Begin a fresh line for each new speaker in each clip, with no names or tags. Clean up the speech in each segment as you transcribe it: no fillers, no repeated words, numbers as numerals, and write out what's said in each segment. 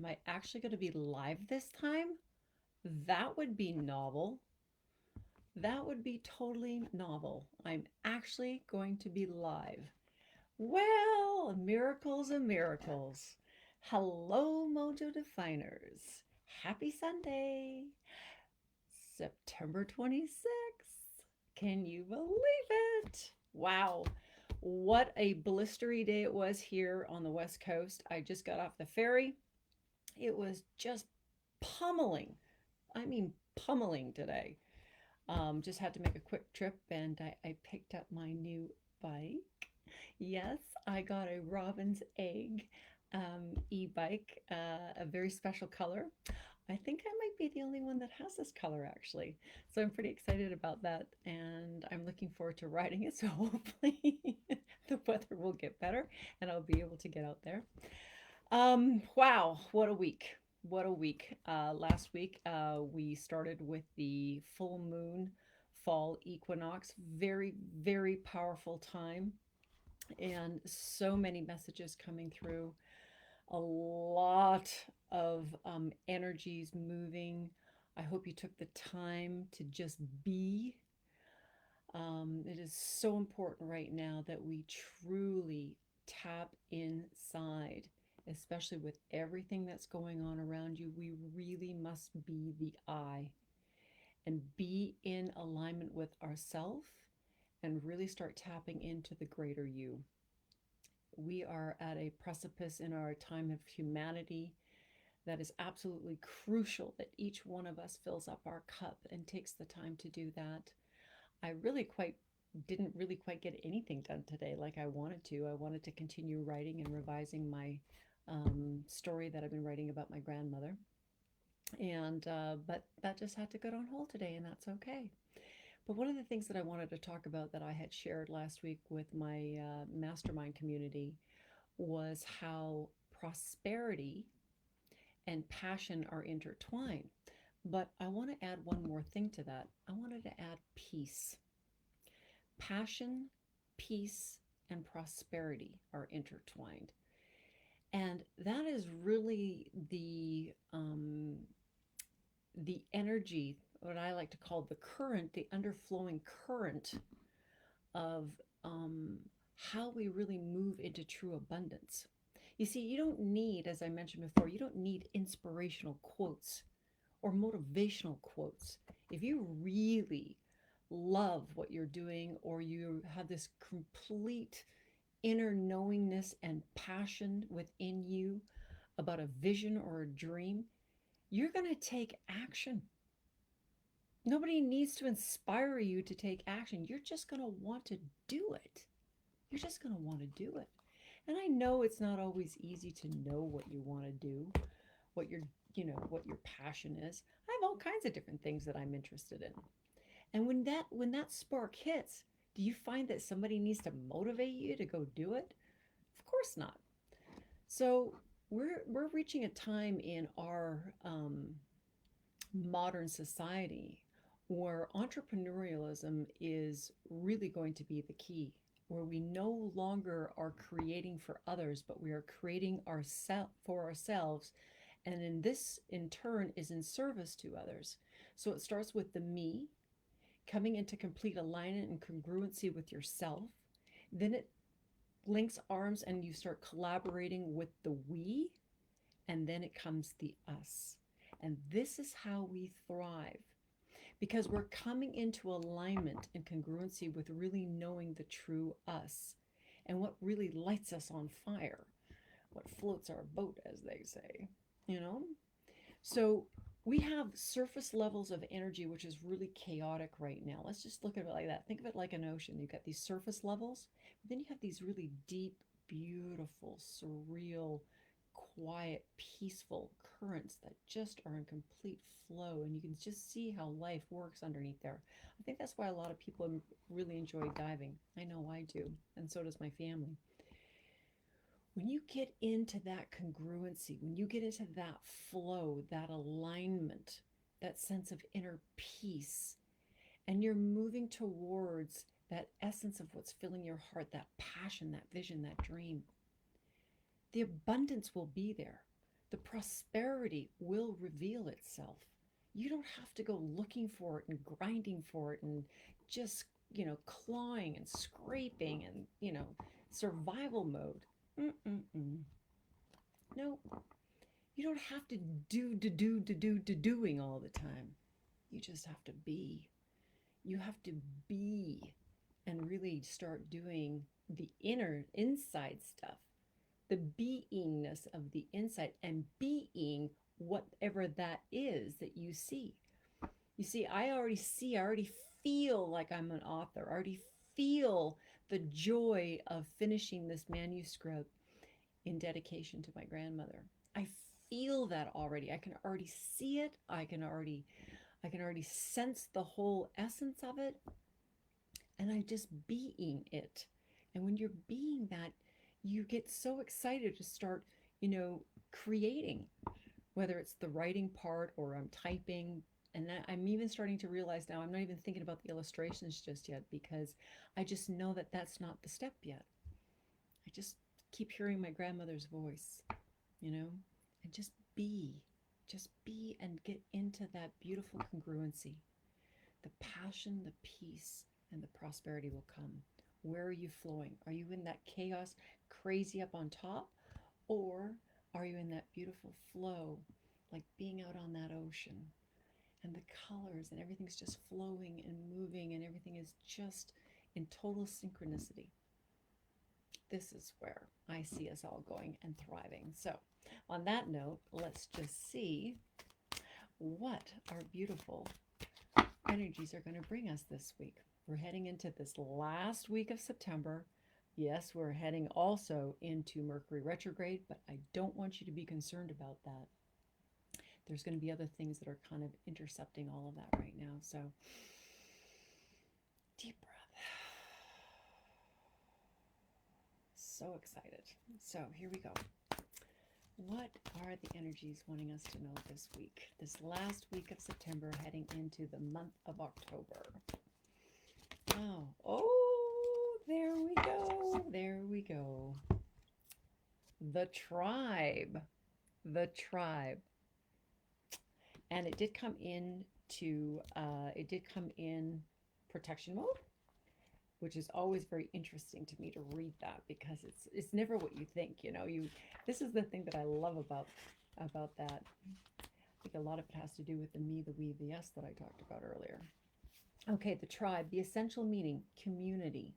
Am I actually going to be live this time? That would be novel. That would be totally novel. I'm actually going to be live. Well, miracles and miracles. Hello, Mojo Definers. Happy Sunday, September 26th. Can you believe it? Wow. What a blistery day it was here on the West Coast. I just got off the ferry. It was just pummeling. I mean, pummeling today. Just had to make a quick trip and I picked up my new bike. Yes, I got a Robin's Egg e-bike, a very special color. I think I might be the only one that has this color actually. So I'm pretty excited about that and I'm looking forward to riding it. So hopefully the weather will get better and I'll be able to get out there. Wow, what a week. What a week. Last week, we started with the full moon fall equinox. Very, very powerful time, and so many messages coming through. A lot of energies moving. I hope you took the time to just be. It is so important right now that we truly tap inside, especially with everything that's going on around you. We really must be the I and be in alignment with ourself and really start tapping into the greater you. We are at a precipice in our time of humanity that is absolutely crucial that each one of us fills up our cup and takes the time to do that. I really quite didn't really quite get anything done today like I wanted to. I wanted to continue writing and revising my story that I've been writing about my grandmother, and but that just had to go on hold today, and that's okay. But one of the things that I wanted to talk about that I had shared last week with my mastermind community was how prosperity and passion are intertwined. But I want to add one more thing to that. I wanted to add peace. Passion, peace, and prosperity are intertwined. And that is really the energy, what I like to call the current, the underflowing current of how we really move into true abundance. You see, you don't need, as I mentioned before, you don't need inspirational quotes or motivational quotes. If you really love what you're doing or you have this complete inner knowingness and passion within you about a vision or a dream, you're going to take action. Nobody needs to inspire you to take action. You're just going to want to do it. You're just going to want to do it. And I know it's not always easy to know what you want to do, what your what your passion is. I have all kinds of different things that I'm interested in. And when that spark hits, do you find that somebody needs to motivate you to go do it? Of course not. So we're reaching a time in our modern society where entrepreneurialism is really going to be the key, where we no longer are creating for others, but we are creating for ourselves. And in this, in turn, is in service to others. So it starts with the me, coming into complete alignment and congruency with yourself. Then it links arms and you start collaborating with the we, and then it comes the us. And this is how we thrive because we're coming into alignment and congruency with really knowing the true us and what really lights us on fire, what floats our boat, as they say, you know? So we have surface levels of energy, which is really chaotic right now. Let's just look at it like that. Think of it like an ocean. You've got these surface levels, but then you have these really deep, beautiful, surreal, quiet, peaceful currents that just are in complete flow. And you can just see how life works underneath there. I think that's why a lot of people really enjoy diving. I know I do, and so does my family. When you get into that congruency, when you get into that flow, that alignment, that sense of inner peace, and you're moving towards that essence of what's filling your heart, that passion, that vision, that dream, the abundance will be there. The prosperity will reveal itself. You don't have to go looking for it and grinding for it and just, clawing and scraping and, survival mode. Mm-mm-mm. No, you don't have to doing all the time. You just have to be. You have to be and really start doing the inside stuff, the beingness of the inside, and being whatever that is that you see. You see, I already feel like I'm an author. I already feel the joy of finishing this manuscript in dedication to my grandmother. I feel that already. I can already see it. I can already sense the whole essence of it, and I'm just being it. And when you're being that, you get so excited to start, creating, whether it's the writing part or I'm typing. And I'm even starting to realize now I'm not even thinking about the illustrations just yet, because I just know that that's not the step yet. I just keep hearing my grandmother's voice, and just be and get into that beautiful congruency. The passion, the peace, and the prosperity will come. Where are you flowing? Are you in that chaos, crazy up on top? Or are you in that beautiful flow, like being out on that ocean and the colors and everything's just flowing and moving and everything is just in total synchronicity? This is where I see us all going and thriving. So, on that note, let's just see what our beautiful energies are going to bring us this week. We're heading into this last week of September. Yes, we're heading also into Mercury retrograde, but I don't want you to be concerned about that. There's going to be other things that are kind of intercepting all of that right now. So, deep breath. So excited. So, here we go. What are the energies wanting us to know this week? This last week of September, heading into the month of October. Oh, there we go. There we go. The tribe. The tribe. And it did come in protection mode, which is always very interesting to me to read that, because it's never what you think. This is the thing that I love about that. I think a lot of it has to do with the me, the we, the us that I talked about earlier. Okay, the tribe, the essential meaning: community,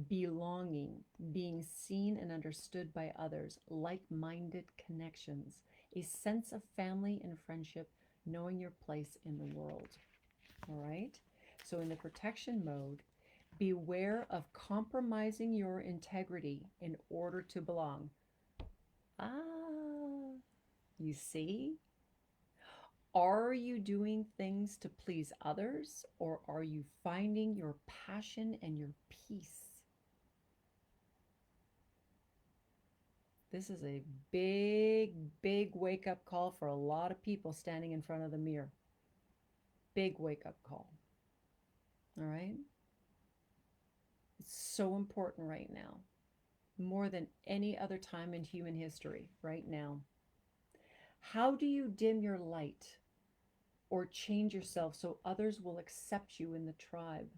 belonging, being seen and understood by others, like-minded connections, a sense of family and friendship, knowing your place in the world. All right? So in the protection mode, beware of compromising your integrity in order to belong. You see? Are you doing things to please others, or are you finding your passion and your peace? This is a big, big wake-up call for a lot of people standing in front of the mirror. Big wake-up call. All right? It's so important right now, more than any other time in human history right now. How do you dim your light or change yourself so others will accept you in the tribe?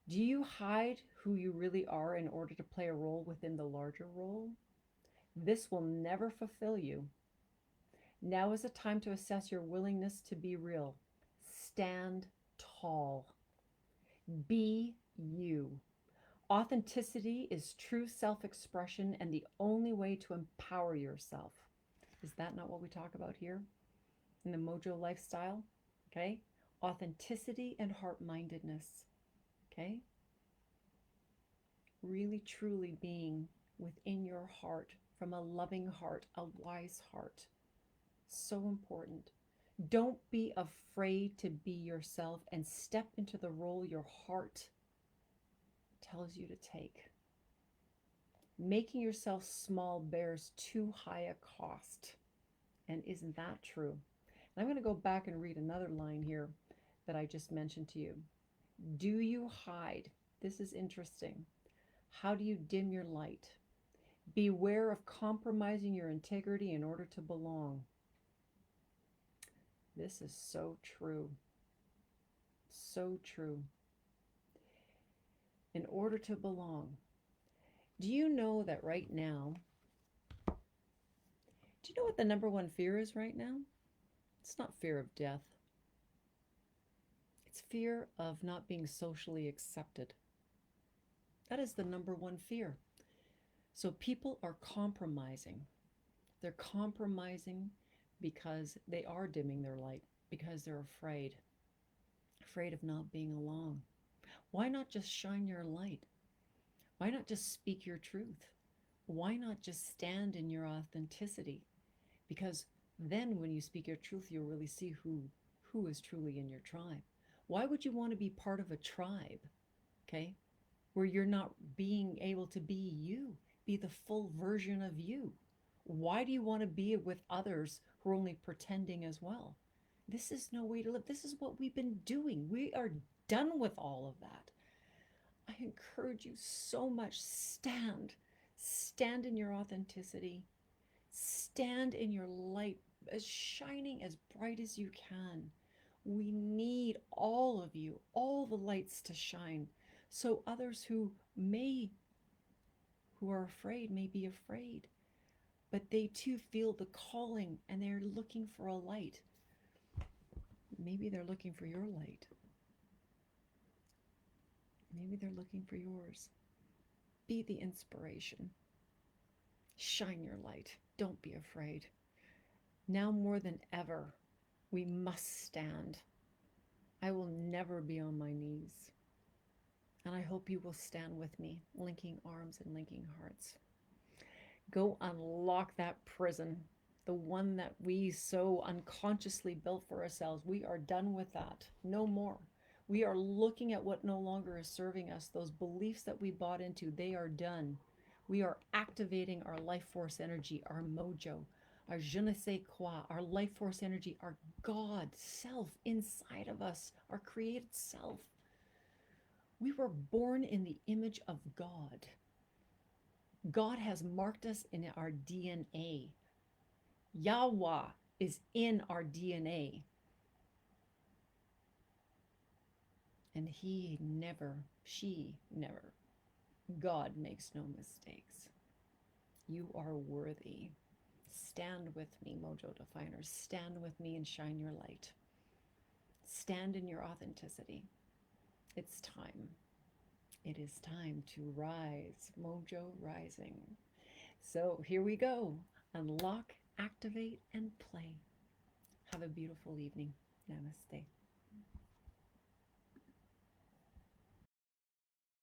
Do you hide who you really are in order to play a role within the larger role? This will never fulfill you. Now is the time to assess your willingness to be real. Stand tall. Be you. Authenticity is true self-expression and the only way to empower yourself. Is that not what we talk about here in the Mojo lifestyle? Okay? Authenticity and heart-mindedness. Okay? Really, truly being within your heart, from a loving heart, a wise heart. So important. Don't be afraid to be yourself and step into the role your heart tells you to take. Making yourself small bears too high a cost. And isn't that true? And I'm going to go back and read another line here that I just mentioned to you. Do you hide? This is interesting. How do you dim your light? Beware of compromising your integrity in order to belong. This is so true. So true. In order to belong. Do you know that right now, do you know what the number one fear is right now? It's not fear of death. It's fear of not being socially accepted. That is the number one fear. So people are compromising. They're compromising because they are dimming their light, because they're afraid of not being alone. Why not just shine your light? Why not just speak your truth? Why not just stand in your authenticity? Because then when you speak your truth, you'll really see who is truly in your tribe. Why would you want to be part of a tribe, okay, where you're not being able to be you, be the full version of you? Why do you want to be with others who are only pretending as well? This is no way to live. This is what we've been doing. We are done with all of that. I encourage you so much. Stand in your authenticity. Stand in your light, as shining as bright as you can. We need all of you, all the lights to shine, so others who are afraid may be afraid, but they too feel the calling and they're looking for a light. Maybe they're looking for your light. Maybe they're looking for yours. Be the inspiration. Shine your light. Don't be afraid. Now more than ever, we must stand. I will never be on my knees. And I hope you will stand with me, linking arms and linking hearts. Go unlock that prison, the one that we so unconsciously built for ourselves. We are done with that. No more. We are looking at what no longer is serving us. Those beliefs that we bought into, they are done. We are activating our life force energy, our mojo, our je ne sais quoi, our life force energy, our God self inside of us, our created self. We were born in the image of God. God has marked us in our DNA. Yahweh is in our DNA. And she never, God makes no mistakes. You are worthy. Stand with me, Mojo Definers. Stand with me and shine your light. Stand in your authenticity. It's time. It is time to rise. Mojo rising. So here we go. Unlock, activate, and play. Have a beautiful evening. Namaste.